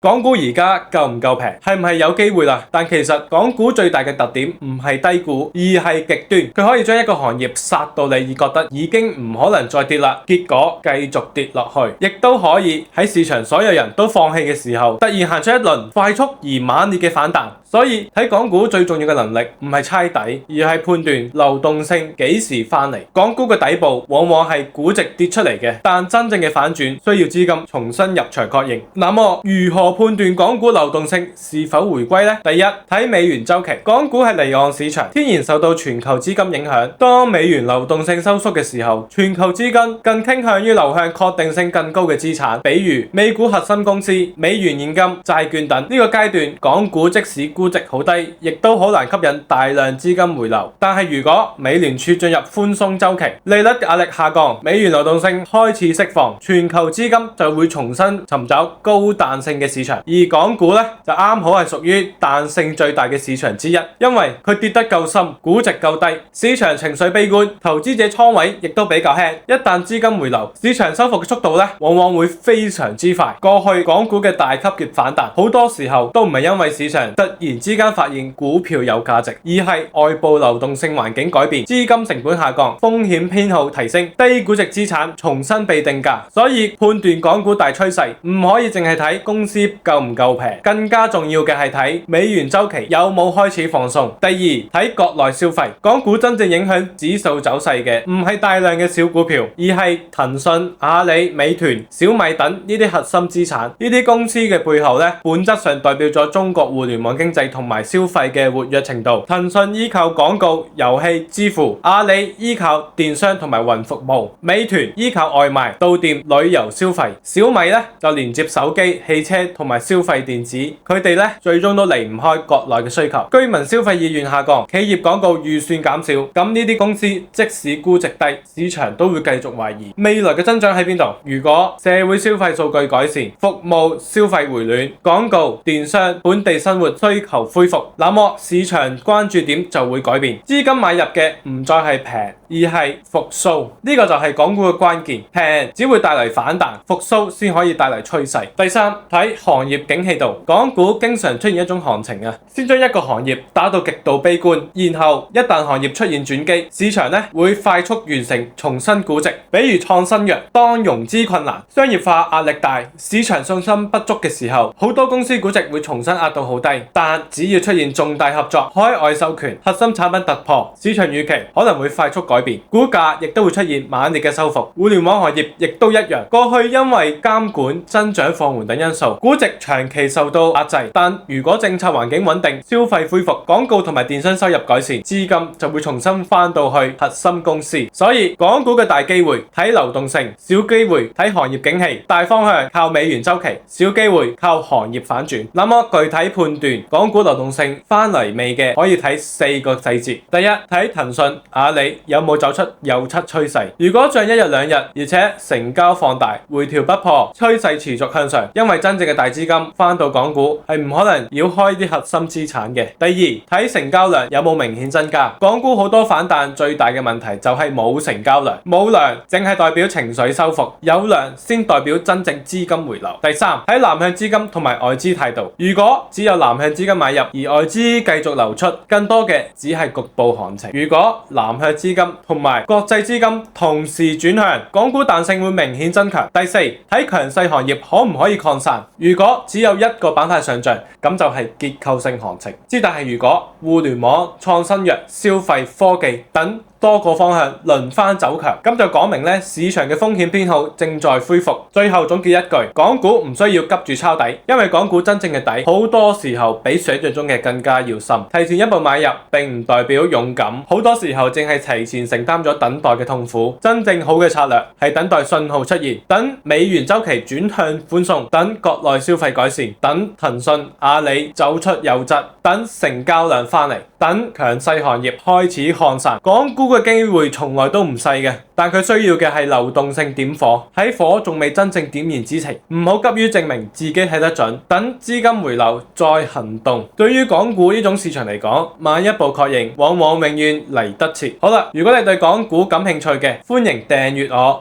港股而家夠唔夠平？係唔係有機會啦？但其實港股最大嘅特點唔係低估，而係極端。佢可以將一個行業殺到你而覺得已經唔可能再跌啦，結果繼續跌落去，亦都可以喺市場所有人都放棄嘅時候，突然行出一輪快速而猛烈嘅反彈。所以睇港股最重要嘅能力唔係猜底，而係判斷流動性幾時翻嚟。港股嘅底部往往係估值跌出嚟嘅，但真正嘅反轉需要資金重新入場確認。那麼如何判斷港股流動性是否回歸呢？第一，睇美元週期。港股係離岸市場，天然受到全球資金影響。當美元流動性收縮嘅時候，全球資金更傾向於流向確定性更高嘅資產，比如美股核心公司、美元現金、債券等。呢個階段，港股即使估值好低，亦都好難吸引大量資金回流。但係如果美聯儲進入寬鬆週期，利率壓力下降，美元流動性開始釋放，全球資金就會重新尋找高彈性嘅市場。而港股咧就啱好係屬於彈性最大嘅市場之一，因為佢跌得夠深，估值夠低，市場情緒悲觀，投資者倉位亦都比較輕。一旦資金回流，市場收復嘅速度咧往往會非常之快。過去港股嘅大級別反彈，好多時候都唔係因為市場突然之間發現股票有價值，而係外部流動性環境改變，資金成本下降，風險偏好提升，低估值資產重新被定價。所以判斷港股大趨勢唔可以淨係睇公司夠唔夠平，更加重要嘅係睇美元週期有冇開始放鬆。第二，睇國內消費。港股真正影響指數走勢嘅唔係大量嘅小股票，而係騰訊、阿里、美團、小米等呢啲核心資產。呢啲公司嘅背後咧，本質上代表咗中國互聯網經濟同埋消費嘅活躍程度。騰訊依靠廣告、遊戲、支付；阿里依靠電商同埋雲服務；美團依靠外賣、到店、旅遊消費；小米咧就連接手機、汽車同埋消費電子。佢哋咧最終都離唔開國內嘅需求。居民消費意願下降，企業廣告預算減少，咁呢啲公司即使估值低，市場都會繼續懷疑未來嘅增長喺邊度。如果社會消費數據改善，服務消費回暖，廣告、電商、本地生活需求恢復，那麼市場關注點就會改變，資金買入嘅唔再係平，而係復甦。呢個就係港股嘅關鍵，平只會帶嚟反彈，復甦先可以帶嚟趨勢。第三，睇行業景氣度。港股經常出現一種行情啊，先將一個行業打到極度悲觀，然後一旦行業出現轉機，市場咧會快速完成重新估值。比如創新藥，當融資困難、商業化壓力大、市場信心不足嘅時候，好多公司估值會重新壓到好低。但只要出現重大合作、海外授權、核心產品突破，市場預期可能會快速改變，股價亦都會出現猛烈嘅收復。互聯網行業亦都一樣，過去因為監管、增長放緩等因素，估值長期受到壓制。但如果政策環境穩定、消費恢復、廣告同埋電商收入改善，資金就會重新翻到去核心公司。所以港股嘅大機會睇流動性，小機會睇行業景氣，大方向靠美元週期，小機會靠行業反轉。那麼具體判斷港股流動性翻嚟未嘅，可以睇4個細節。第一，睇騰訊、阿里有冇走出右側趨勢。如果漲一日兩日，而且成交放大，回調不破，趨勢持續向上，因為真正嘅大資金翻到港股係唔可能繞開啲核心資產嘅。第二，睇成交量有冇明顯增加。港股好多反彈最大嘅問題就係冇成交量，冇量淨係代表情緒收復，有量先代表真正資金回流。第三，睇南向資金同埋外資態度。如果只有南向資金買入，而外資繼續流出，更多嘅只係局部行情。如果南向資金同埋國際資金同時轉向，港股彈性會明顯增強。第四，睇強勢行業可唔可以擴散。如果只有一個板塊上漲，咁就係結構性行情。但係如果互聯網、創新藥、消費、科技等多個方向輪番走強，咁就講明咧市場嘅風險偏好正在恢復。最後總結一句，港股唔需要急住抄底，因為港股真正嘅底好多時候比想象中嘅更加要深。提前一步買入並唔代表勇敢，好多時候正係提前承擔咗等待嘅痛苦。真正好嘅策略係等待信號出現，等美元週期轉向寬鬆，等國內消費改善，等騰訊、阿里走出右側，等成交量翻嚟，等強勢行業開始擴散。港股嘅機會從來都唔細嘅，但佢需要嘅係流動性點火，喺火仲未真正點燃之前，唔好急於證明自己睇得準，等資金回流再行動。對於港股呢種市場嚟講，慢一步確認，往往永遠嚟得切。好啦，如果你對港股感興趣嘅，歡迎訂閱我。